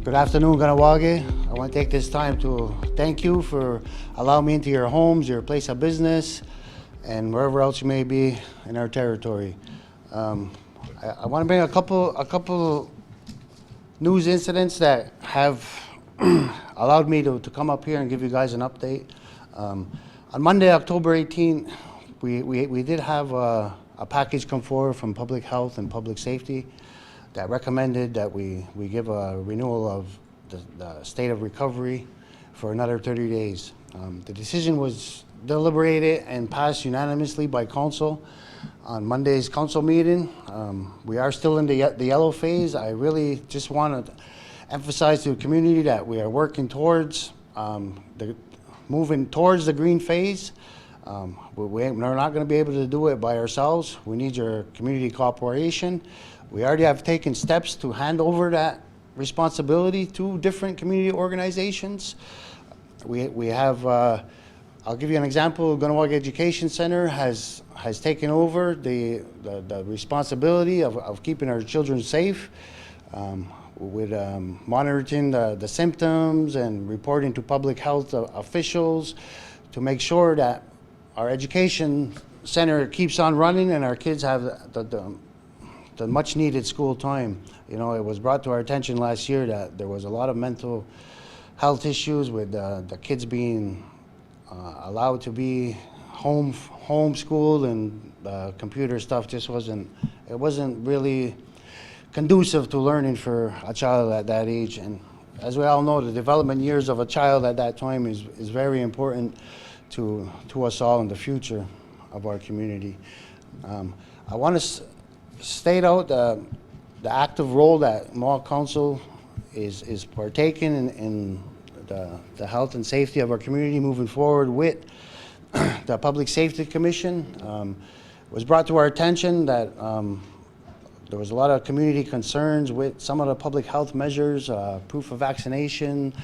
Good afternoon, Kahnawake. I want to take this time to thank you for allowing me into your homes, your place of business, and wherever else you may be in our territory. I want to bring a couple news incidents that have allowed me to come up here and give you guys an update. On Monday, October 18th, we did have a package come forward from Public Health and Public Safety that recommended that we give a renewal of the state of recovery for another 30 days. The decision was deliberated and passed unanimously by council on Monday's council meeting. We are still in the yellow phase. I really just want to emphasize to the community that we are working towards moving towards the green phase. We're not going to be able to do it by ourselves. We need your community cooperation. We already have taken steps to hand over that responsibility to different community organizations. We have, I'll give you an example. Kahnawake Education Center has taken over the responsibility of keeping our children safe, with monitoring the symptoms and reporting to public health officials to make sure that our education center keeps on running and our kids have the much needed school time. You know, it was brought to our attention last year that there was a lot of mental health issues with the kids being allowed to be homeschooled, and computer stuff just wasn't really conducive to learning for a child at that age. And as we all know, the development years of a child at that time is very important to us all in the future of our community. I want to state out the active role that Mohawk Council is partaking in the health and safety of our community moving forward with the Public Safety Commission. It was brought to our attention that there was a lot of community concerns with some of the public health measures, proof of vaccination,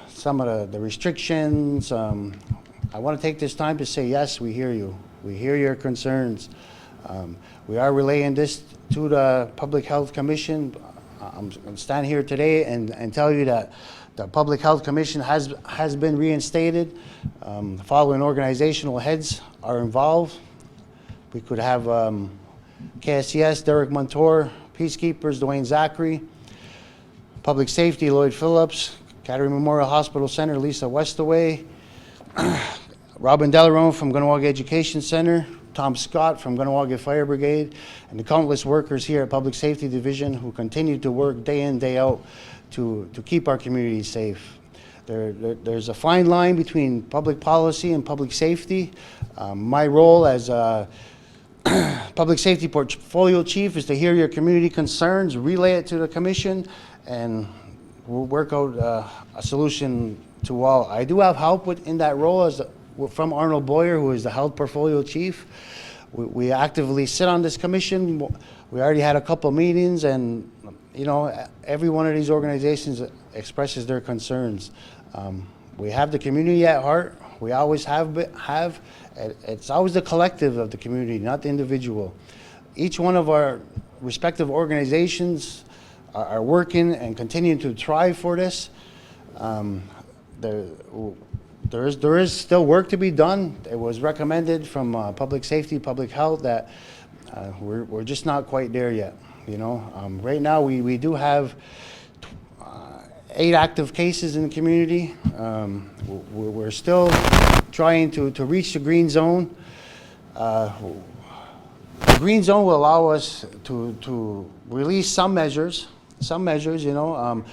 some of the restrictions. I want to take this time to say, yes, we hear you. We hear your concerns. We are relaying this to the Public Health Commission. I'm standing here today and tell you that the Public Health Commission has been reinstated. The following organizational heads are involved. We could have KSCS, Derek Montour, Peacekeepers, Dwayne Zachary, Public Safety, Lloyd Phillips, Cattery Memorial Hospital Center, Lisa Westaway, Robin Delarone from Kahnawake Education Center, Tom Scott from Kahnawake Fire Brigade, and the countless workers here at Public Safety Division who continue to work day in, day out to keep our community safe. There's a fine line between public policy and public safety. My role as Public Safety Portfolio Chief is to hear your community concerns, relay it to the Commission, and we'll work out a solution to all. I do have help in that role from Arnold Boyer, who is the Health Portfolio Chief. We actively sit on this commission. We already had a couple meetings, and you know, every one of these organizations expresses their concerns. We have the community at heart. We always have. It's always the collective of the community, not the individual. Each one of our respective organizations are working and continuing to try for this. There is still work to be done. It was recommended from Public Safety, Public Health that we're just not quite there yet. You know, right now we do have 8 active cases in the community. We're still trying to reach the green zone. The green zone will allow us to release some measures. You know,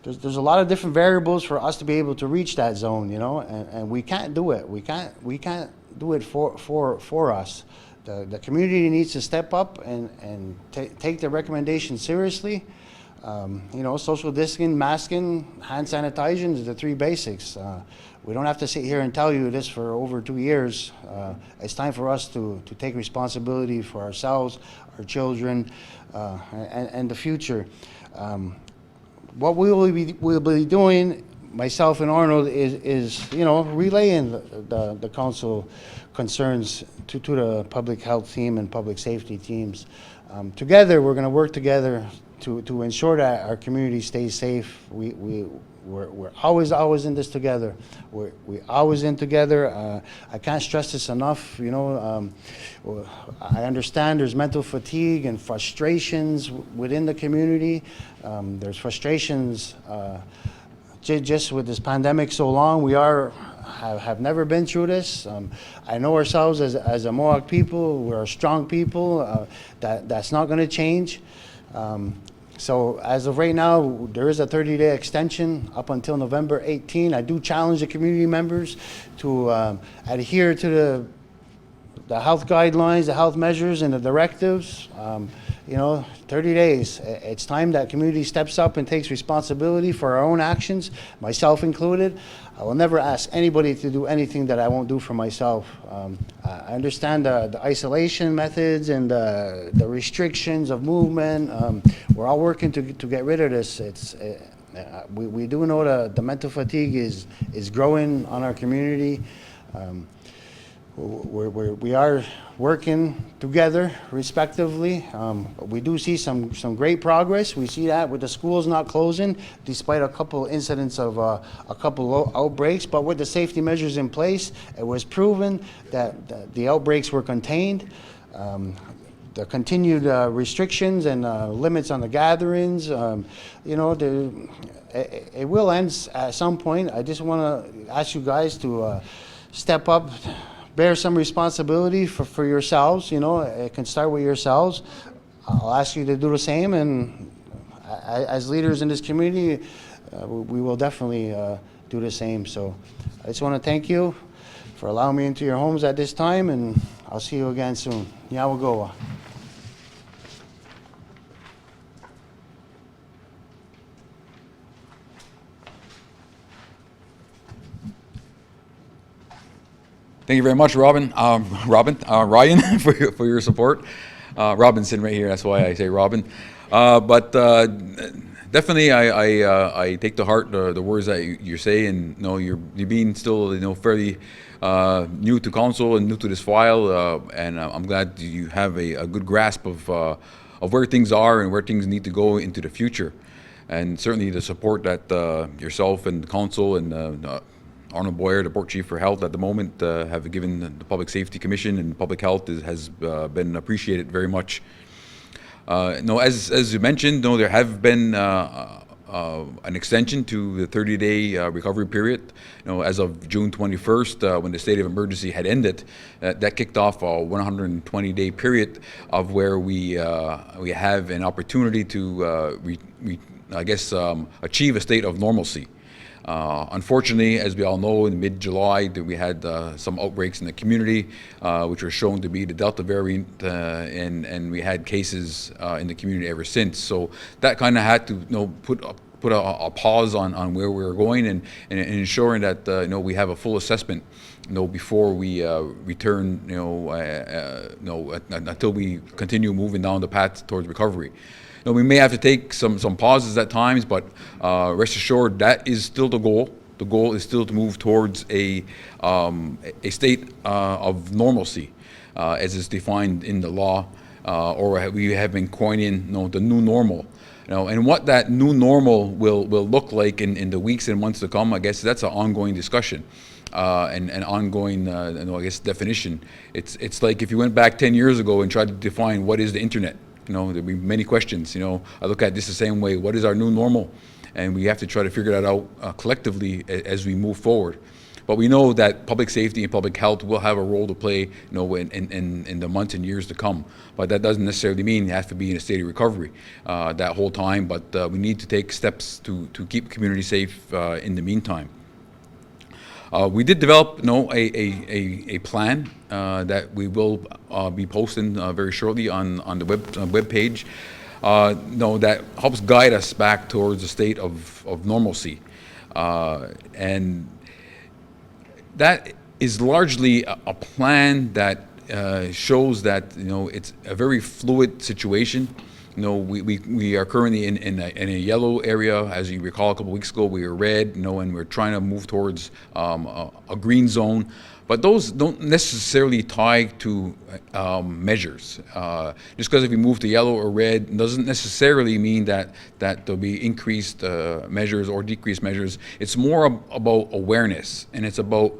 there's a lot of different variables for us to be able to reach that zone. You know, and we can't do it. We can't do it for us. The community needs to step up and take the recommendation seriously. You know, social distancing, masking, hand sanitizing is the 3 basics. We don't have to sit here and tell you this for over 2 years. It's time for us to take responsibility for ourselves, our children, and the future. What we'll be doing, myself and Arnold, is you know, relaying the council concerns to the public health team and public safety teams. Together, we're going to work together to ensure that our community stays safe. We're always in this together. We always in together. I can't stress this enough. You know, I understand there's mental fatigue and frustrations within the community. There's frustrations just with this pandemic so long. We have never been through this. I know ourselves as a Mohawk people. We're a strong people. That's not going to change. So as of right now, there is a 30-day extension up until November 18. I do challenge the community members to adhere to the health guidelines, the health measures, and the directives. You know, 30 days. It's time that community steps up and takes responsibility for our own actions, myself included. I will never ask anybody to do anything that I won't do for myself. I understand the isolation methods and the restrictions of movement. We're all working to get rid of this. We do know the mental fatigue is growing on our community. We are working together respectively. We do see some great progress. We see that with the schools not closing despite a couple incidents of a couple outbreaks, but with the safety measures in place, it was proven that the outbreaks were contained. The continued restrictions and limits on the gatherings, you know, it will end at some point. I just want to ask you guys to step up, bear some responsibility for yourselves. You know, it can start with yourselves. I'll ask you to do the same, and as leaders in this community, we will definitely do the same. So I just want to thank you for allowing me into your homes at this time, and I'll see you again soon. Kahnawà. Thank you very much, Ryan, for your support. Robinson right here, that's why I say Robin. But definitely, I take to heart the words that you say, and you know, you're being still, you know, fairly new to council and new to this file, and I'm glad you have a good grasp of where things are and where things need to go into the future, and certainly the support that yourself and the council and Arnold Boyer, the Board Chief for Health at the moment, have given the Public Safety Commission, and public health has been appreciated very much. No, as you mentioned, no, there have been an extension to the 30-day recovery period. You know, as of June 21st, when the state of emergency had ended, that kicked off a 120-day period of where we have an opportunity to, achieve a state of normalcy. Unfortunately, as we all know, in mid-July, we had some outbreaks in the community, which were shown to be the Delta variant, and we had cases in the community ever since. So that kind of had to, you know, put a pause on where we were going, and ensuring that you know, we have a full assessment, you know, before we return, until we continue moving down the path towards recovery. You know, we may have to take some pauses at times, but rest assured that is still the goal. The goal is still to move towards a state of normalcy, as is defined in the law, or we have been coining, you know, the new normal. You know, and what that new normal will look like in the weeks and months to come, I guess that's an ongoing discussion. And ongoing, I guess, definition. It's like if you went back 10 years ago and tried to define what is the internet. You know, there'd be many questions. You know, I look at this the same way. What is our new normal? And we have to try to figure that out collectively as we move forward. But we know that public safety and public health will have a role to play, you know, in the months and years to come. But that doesn't necessarily mean you have to be in a state of recovery that whole time. But we need to take steps to keep community safe in the meantime. We did develop, you know, a plan that we will be posting very shortly on the web page. You know, that helps guide us back towards a state of normalcy, and that is largely a plan that shows that, you know, it's a very fluid situation. we are currently in a yellow area. As you recall, a couple weeks ago we were red, and we're trying to move towards a green zone. But those don't necessarily tie to measures. Just because if we move to yellow or red doesn't necessarily mean that there'll be increased measures or decreased measures. It's more about awareness, and it's about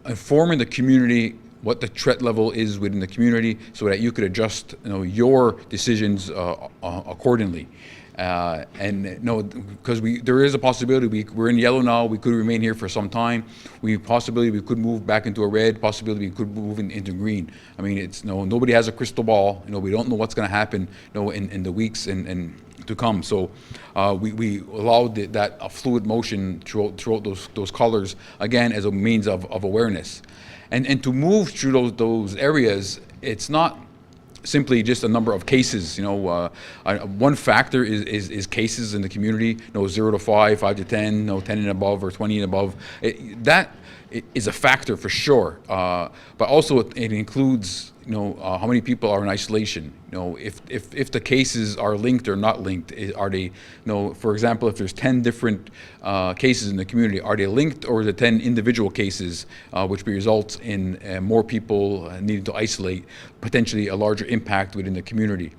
informing the community what the threat level is within the community, so that you could adjust your decisions accordingly. Because there is a possibility we're in yellow now. We could remain here for some time. We could move back into a red. Possibility we could move into green. I mean, it's nobody has a crystal ball. We don't know what's going to happen. In the weeks and to come. So we allowed that fluid motion throughout those colors again as a means of awareness, and to move through those areas. It's not simply just a number of cases. One factor is cases in the community. 0 to 5, 5 to 10, 10 and above, or 20 and above. That is a factor for sure. But also it includes how many people are in isolation. If the cases are linked or not linked. Are they, for example, if there's 10 different cases in the community, are they linked, or is it 10 individual cases, which results in more people needing to isolate, potentially a larger impact within the community.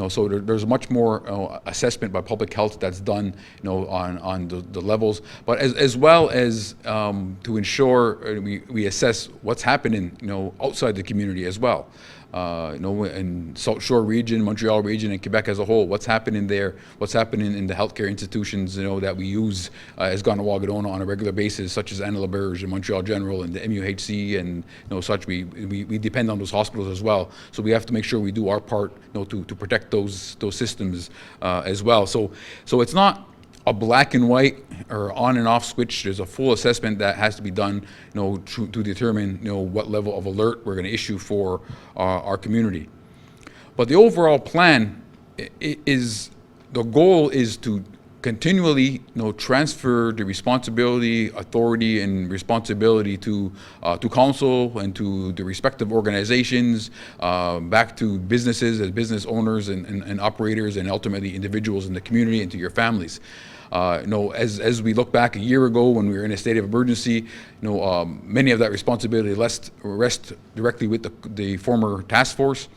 So there's much more assessment by public health that's done, on the levels, but as well as to ensure we assess what's happening, outside the community as well. In South Shore region, Montreal region, and Quebec as a whole, what's happening there, what's happening in the healthcare institutions, that we use as Kahnawake on a regular basis, such as Anna LaBerge and Montreal General and the MUHC and such. We depend on those hospitals as well, so we have to make sure we do our part, to protect those systems as well. So it's not a black and white or on and off switch. There's a full assessment that has to be done, to determine, what level of alert we're going to issue for our community. But the overall plan is, the goal is to continually, transfer the responsibility, authority, and responsibility to council and to the respective organizations, back to businesses as business owners and operators, and ultimately individuals in the community, and to your families. As we look back a year ago when we were in a state of emergency, many of that responsibility rest directly with the former task force.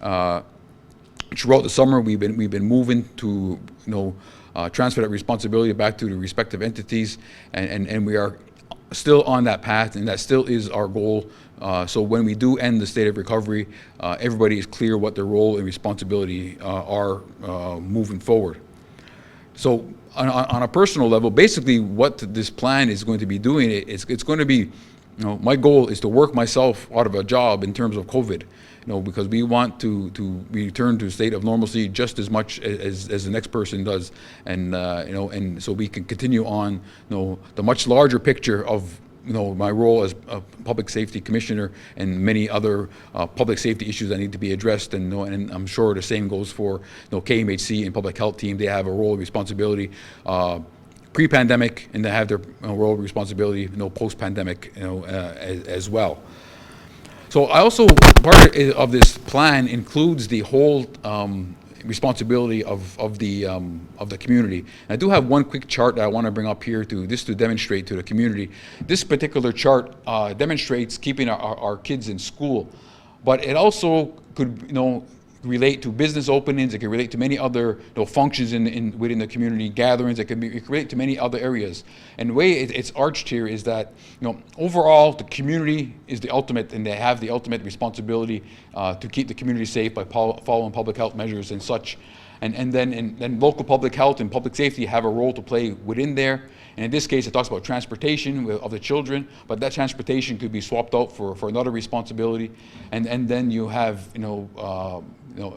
Throughout the summer, we've been moving to transfer that responsibility back to the respective entities, and we are still on that path, and that still is our goal. So when we do end the state of recovery, everybody is clear what their role and responsibility are moving forward. So on a personal level, basically what this plan is going to be doing, it's going to be, my goal is to work myself out of a job in terms of COVID, because we want to return to a state of normalcy just as much as the next person does, and so we can continue on, the much larger picture of my role as a public safety commissioner and many other public safety issues that need to be addressed, and I'm sure the same goes for KMHC and public health team. They have a role of responsibility pre-pandemic, and they have their role of responsibility post-pandemic as well. So I also, part of this plan includes the whole responsibility of the community. And I do have one quick chart that I want to bring up here to demonstrate to the community. This particular chart demonstrates keeping our kids in school, but it also could relate to business openings. It can relate to many other functions within the community, gatherings. It can relate to many other areas. And the way it's arched here is that overall the community is the ultimate, and they have the ultimate responsibility to keep the community safe by following public health measures and such. And then local public health and public safety have a role to play within there. And in this case, it talks about transportation of the children, but that transportation could be swapped out for another responsibility. And then you have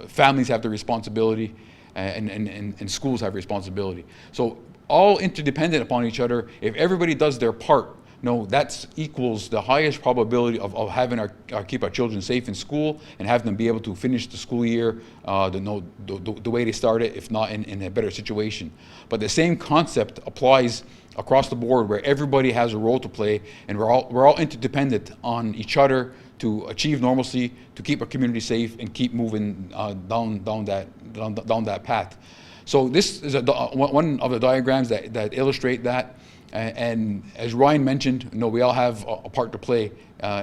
families have the responsibility, and schools have responsibility. So all interdependent upon each other. If everybody does their part, that equals the highest probability of having keep our children safe in school and having them be able to finish the school year the way they started, if not in a better situation. But the same concept applies across the board, where everybody has a role to play, and we're all interdependent on each other to achieve normalcy, to keep our community safe, and keep moving down that path. So this is one of the diagrams that illustrate that. And as Ryan mentioned, we all have a part to play,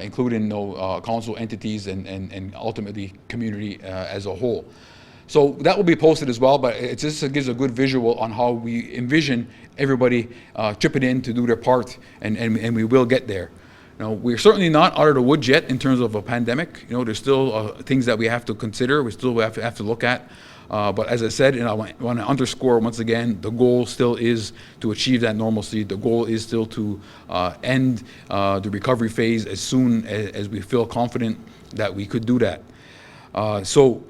including council entities and ultimately community as a whole. So that will be posted as well, but it just gives a good visual on how we envision everybody chipping in to do their part, and we will get there. We're certainly not out of the woods yet in terms of a pandemic. There's still things that we have to consider, we still have to look at. But as I said, and I want to underscore once again, the goal still is to achieve that normalcy. The goal is still to end the recovery phase as soon as we feel confident that we could do that. So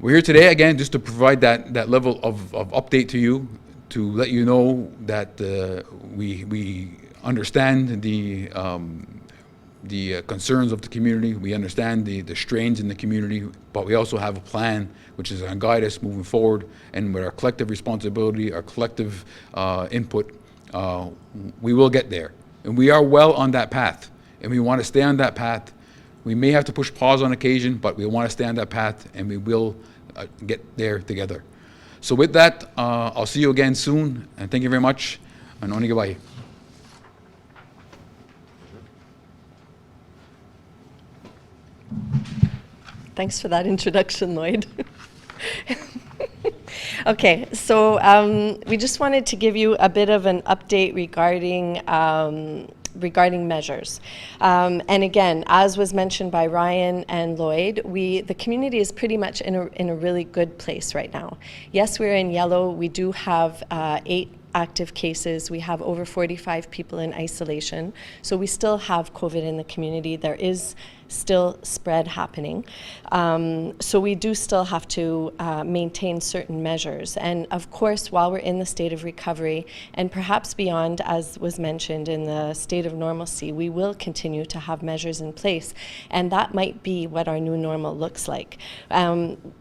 we're here today again just to provide that level of update to you, to let you know that we understand the concerns of the community. We understand the strains in the community, but we also have a plan which is going to guide us moving forward. And with our collective responsibility, our collective input, we will get there. And we are well on that path, and we want to stay on that path. We may have to push pause on occasion, but we want to stay on that path, and we will get there together. So with that, I'll see you again soon, and thank you very much. And oni gabai. Thanks for that introduction, Lloyd. Okay, so we just wanted to give you a bit of an update regarding measures. And again, as was mentioned by Ryan and Lloyd, the community is pretty much in a really good place right now. Yes, we're in yellow. We do have 8 active cases. We have over 45 people in isolation. So we still have COVID in the community. There is still spread happening. So we do still have to maintain certain measures. And of course, while we're in the state of recovery, and perhaps beyond, as was mentioned, in the state of normalcy, we will continue to have measures in place. And that might be what our new normal looks like.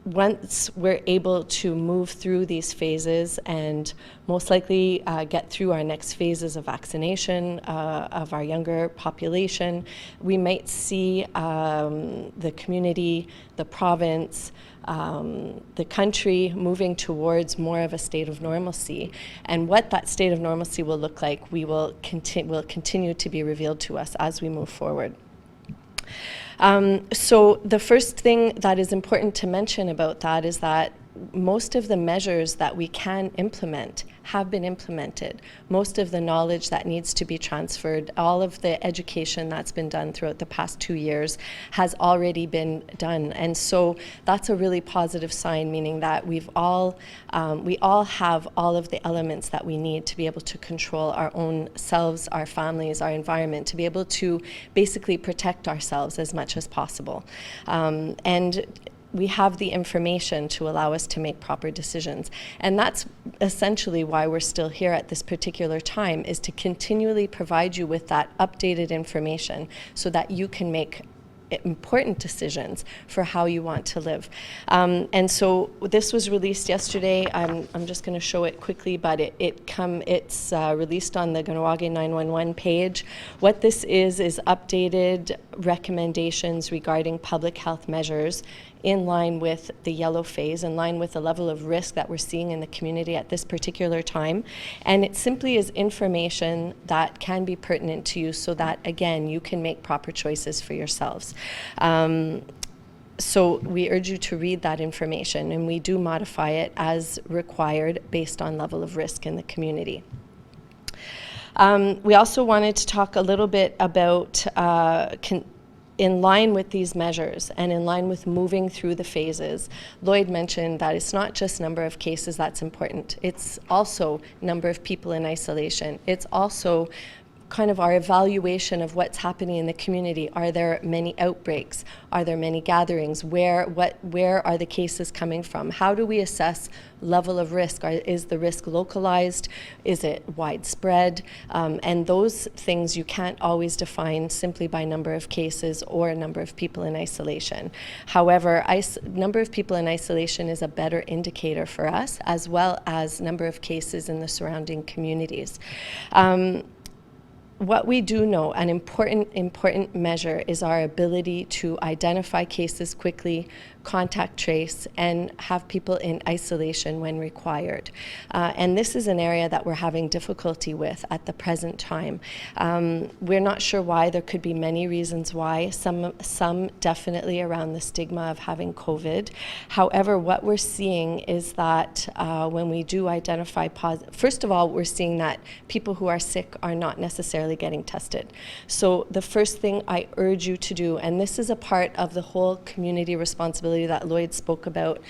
Once we're able to move through these phases and most likely get through our next phases of vaccination of our younger population, we might see the community, the province, the country moving towards more of a state of normalcy. And what that state of normalcy will look like, will continue to be revealed to us as we move forward. So the first thing that is important to mention about that is that most of the measures that we can implement have been implemented. Most of the knowledge that needs to be transferred, all of the education that's been done throughout the past 2 years has already been done. And so that's a really positive sign, meaning that we all have all of the elements that we need to be able to control our own selves, our families, our environment, to be able to basically protect ourselves as much as possible. And we have the information to allow us to make proper decisions. And that's essentially why we're still here at this particular time, is to continually provide you with that updated information so that you can make important decisions for how you want to live. And so this was released yesterday. I'm just going to show it quickly, but it's released on the Kahnawake 911 page. What this is updated recommendations regarding public health measures in line with the yellow phase, in line with the level of risk that we're seeing in the community at this particular time. And it simply is information that can be pertinent to you so that, again, you can make proper choices for yourselves. So we urge you to read that information, and we do modify it as required based on level of risk in the community. We also wanted to talk a little bit about in line with these measures and in line with moving through the phases. Lloyd mentioned that it's not just number of cases that's important. It's also number of people in isolation. It's also kind of our evaluation of what's happening in the community. Are there many outbreaks? Are there many gatherings? Where are the cases coming from? How do we assess level of risk? Is the risk localized? Is it widespread? And those things you can't always define simply by number of cases or number of people in isolation. However, number of people in isolation is a better indicator for us, as well as number of cases in the surrounding communities. what we do know, an important measure is our ability to identify cases quickly, contact trace, and have people in isolation when required. And this is an area that we're having difficulty with at the present time. We're not sure why. There could be many reasons why. Some definitely around the stigma of having COVID. However, what we're seeing is that when we do identify first of all, we're seeing that people who are sick are not necessarily getting tested. So the first thing I urge you to do, and this is a part of the whole community responsibility that Lloyd spoke about,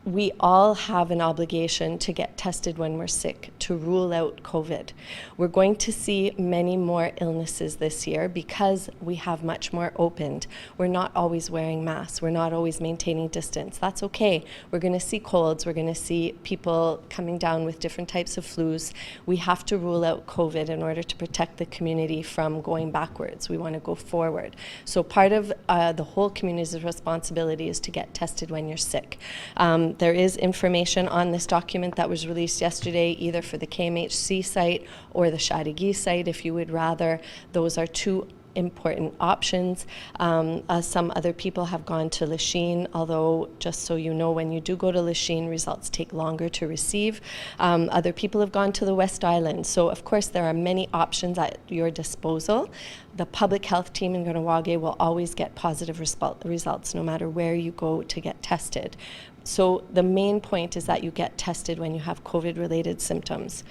we all have an obligation to get tested when we're sick, to rule out COVID. We're going to see many more illnesses this year because we have much more opened. We're not always wearing masks. We're not always maintaining distance. That's okay. We're going to see colds. We're going to see people coming down with different types of flus. We have to rule out COVID in order to protect the community from going backwards. We want to go forward. So part of the whole community's responsibility is to get tested when you're sick. There is information on this document that was released yesterday, either for the KMHC site or the Shadigi site, if you would rather. Those are two important options. Some other people have gone to Lachine, although just so you know, when you do go to Lachine, results take longer to receive. Other people have gone to the West Island. So of course there are many options at your disposal. The public health team in Kahnawake will always get positive results no matter where you go to get tested. So the main point is that you get tested when you have COVID-related symptoms.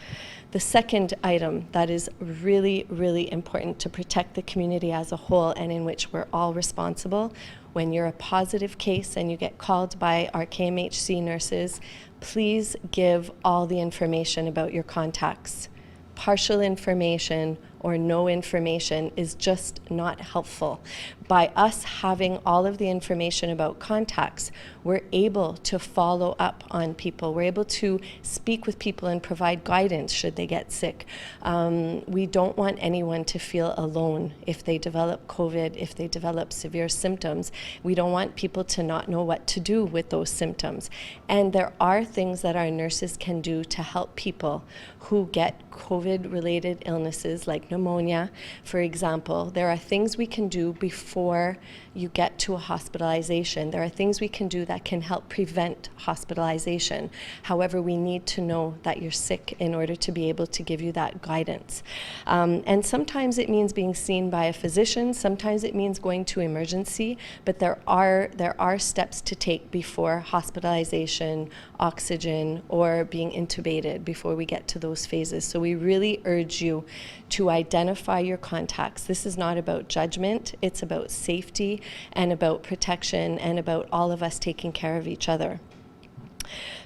The second item that is really, really important to protect the community as a whole and in which we're all responsible, when you're a positive case and you get called by our KMHC nurses, please give all the information about your contacts. Partial information or no information is just not helpful. By us having all of the information about contacts, we're able to follow up on people. We're able to speak with people and provide guidance should they get sick. We don't want anyone to feel alone if they develop COVID, if they develop severe symptoms. We don't want people to not know what to do with those symptoms. And there are things that our nurses can do to help people who get COVID-related illnesses like pneumonia, for example. There are things we can do before you get to a hospitalization. There are things we can do that can help prevent hospitalization. However, we need to know that you're sick in order to be able to give you that guidance. And sometimes it means being seen by a physician, sometimes it means going to emergency, but there are steps to take before hospitalization, oxygen, or being intubated before we get to those phases. So we really urge you to identify your contacts. This is not about judgment, it's about safety and about protection and about all of us taking care of each other.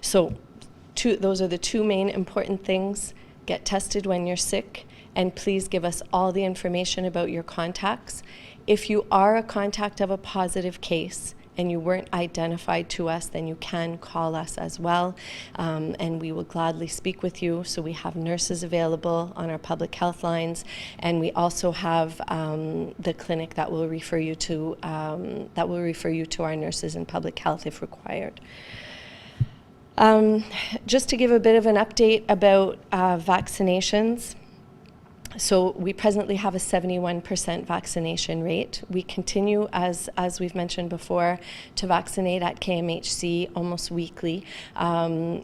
So those are the two main important things. Get tested when you're sick, and please give us all the information about your contacts. If you are a contact of a positive case and you weren't identified to us, then you can call us as well, and we will gladly speak with you. So we have nurses available on our public health lines, and we also have the clinic that will refer you to our nurses in public health if required. Just to give a bit of an update about vaccinations. So we presently have a 71% vaccination rate. We continue, as we've mentioned before, to vaccinate at KMHC almost weekly.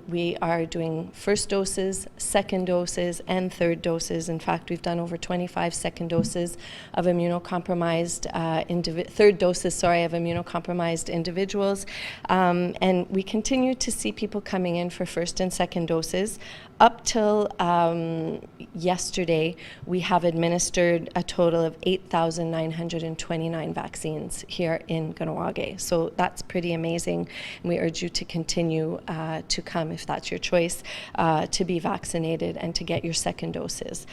We are doing first doses, second doses, and third doses. In fact, we've done over 25 second doses of immunocompromised, third doses, of immunocompromised individuals. And we continue to see people coming in for first and second doses. Up till yesterday, we have administered a total of 8,929 vaccines here in Kahnawake. So that's pretty amazing. And we urge you to continue to come, if that's your choice, to be vaccinated and to get your second doses.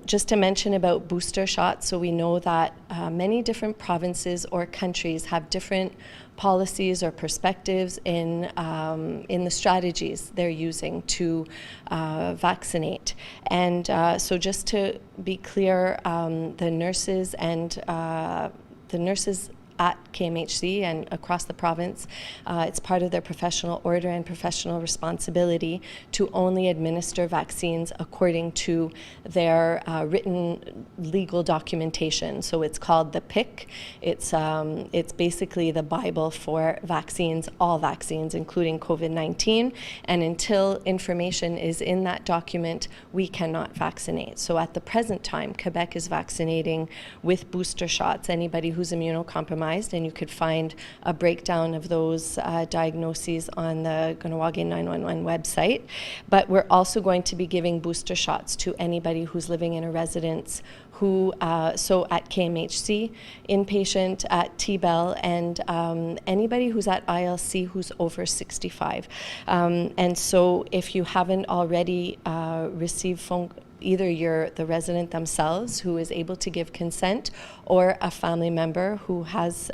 Just to mention about booster shots, so we know that many different provinces or countries have different policies or perspectives in the strategies they're using to vaccinate. And so just to be clear, the nurses at KMHC and across the province. It's part of their professional order and professional responsibility to only administer vaccines according to their written legal documentation. So it's called the PIC. It's basically the Bible for vaccines, all vaccines, including COVID-19. And until information is in that document, we cannot vaccinate. So at the present time, Quebec is vaccinating with booster shots anybody who's immunocompromised, and you could find a breakdown of those diagnoses on the Kahnawà 911 website. But we're also going to be giving booster shots to anybody who's living in a residence who, so at KMHC, inpatient at T-Bell, and anybody who's at ILC who's over 65. And so if you haven't already received either the resident themselves who is able to give consent, or a family member who has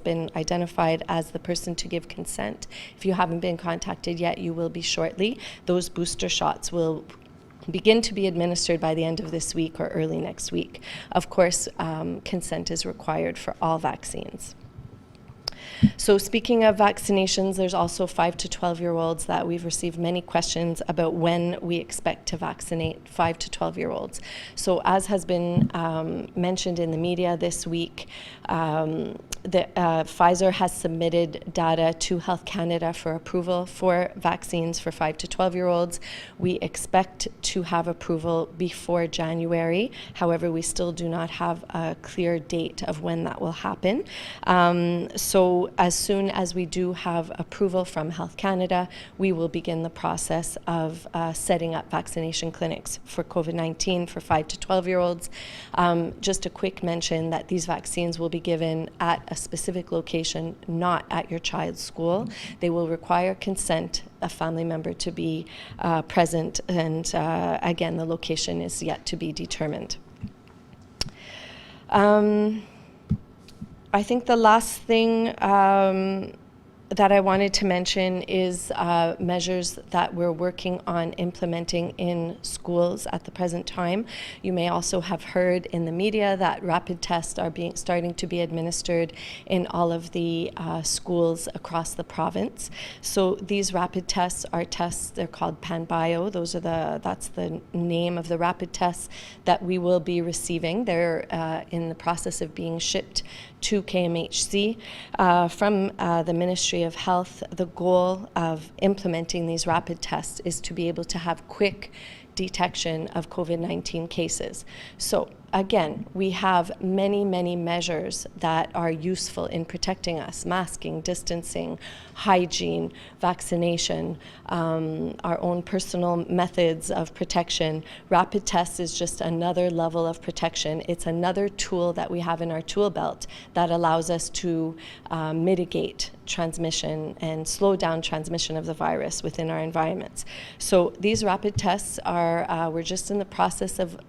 been identified as the person to give consent. If you haven't been contacted yet, you will be shortly. Those booster shots will begin to be administered by the end of this week or early next week. Of course, consent is required for all vaccines. So speaking of vaccinations, there's also 5 to 12-year-olds that we've received many questions about when we expect to vaccinate 5 to 12-year-olds. So as has been mentioned in the media this week, Pfizer has submitted data to Health Canada for approval for vaccines for 5 to 12-year-olds. We expect to have approval before January. However, we still do not have a clear date of when that will happen. So as soon as we do have approval from Health Canada, we will begin the process of setting up vaccination clinics for COVID-19 for 5 to 12-year-olds. Just a quick mention that these vaccines will be given at a specific location, not at your child's school. They will require consent, a family member to be present, and again, the location is yet to be determined. I think the last thing that I wanted to mention is measures that we're working on implementing in schools at the present time. You may also have heard in the media that rapid tests are starting to be administered in all of the schools across the province. So these rapid tests are tests, they're called PanBio. That's the name of the rapid tests that we will be receiving. They're in the process of being shipped to KMHC from the Ministry of Health. The goal of implementing these rapid tests is to be able to have quick detection of COVID-19 cases. So again, we have many, many measures that are useful in protecting us: masking, distancing, hygiene, vaccination, our own personal methods of protection. Rapid tests is just another level of protection. It's another tool that we have in our tool belt that allows us to mitigate transmission and slow down transmission of the virus within our environments. So these rapid tests are, we're just in the process of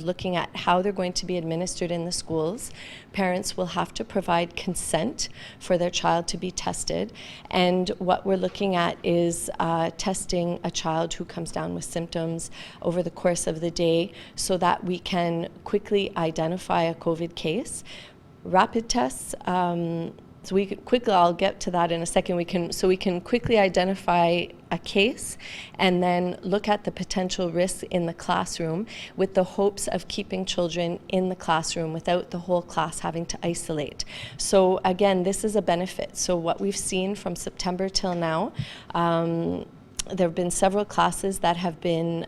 looking at how they're going to be administered in the schools. Parents will have to provide consent for their child to be tested. And what we're looking at is testing a child who comes down with symptoms over the course of the day so that we can quickly identify a COVID case. Rapid tests, so we could quickly, I'll get to that in a second, we can quickly identify a case and then look at the potential risks in the classroom with the hopes of keeping children in the classroom without the whole class having to isolate. So again, this is a benefit. So what we've seen from September till now, there have been several classes that have been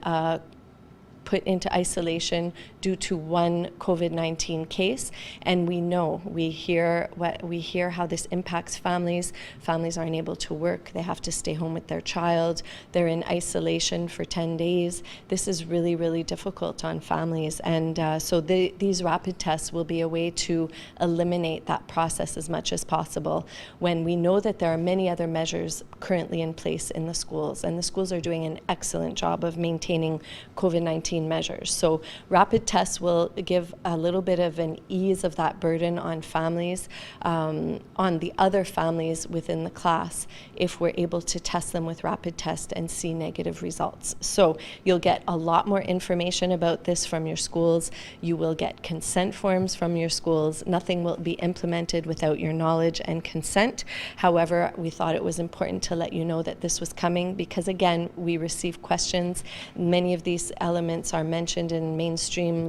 put into isolation due to one COVID-19 case, and we hear how this impacts families. Families aren't able to work, they have to stay home with their child, they're in isolation for 10 days. This is really, really difficult on families, and so these rapid tests will be a way to eliminate that process as much as possible when we know that there are many other measures currently in place in the schools, and the schools are doing an excellent job of maintaining COVID-19 COVID-19 measures. So rapid tests will give a little bit of an ease of that burden on families, on the other families within the class, if we're able to test them with rapid test and see negative results. So you'll get a lot more information about this from your schools. You will get consent forms from your schools. Nothing will be implemented without your knowledge and consent. However, we thought it was important to let you know that this was coming because, again, we receive questions. Many of these elements are mentioned in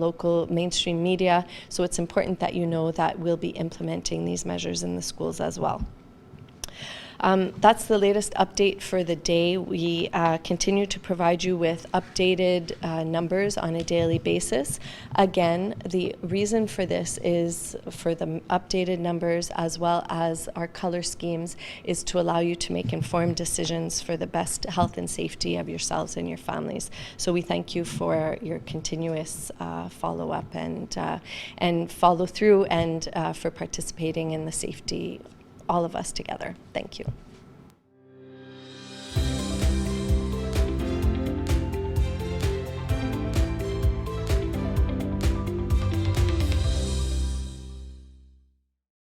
local mainstream media, so it's important that you know that we'll be implementing these measures in the schools as well. That's the latest update for the day. We continue to provide you with updated numbers on a daily basis. Again, the reason for this is for the updated numbers as well as our color schemes is to allow you to make informed decisions for the best health and safety of yourselves and your families. So we thank you for your continuous follow-up and follow through and for participating in the safety, all of us together. Thank you.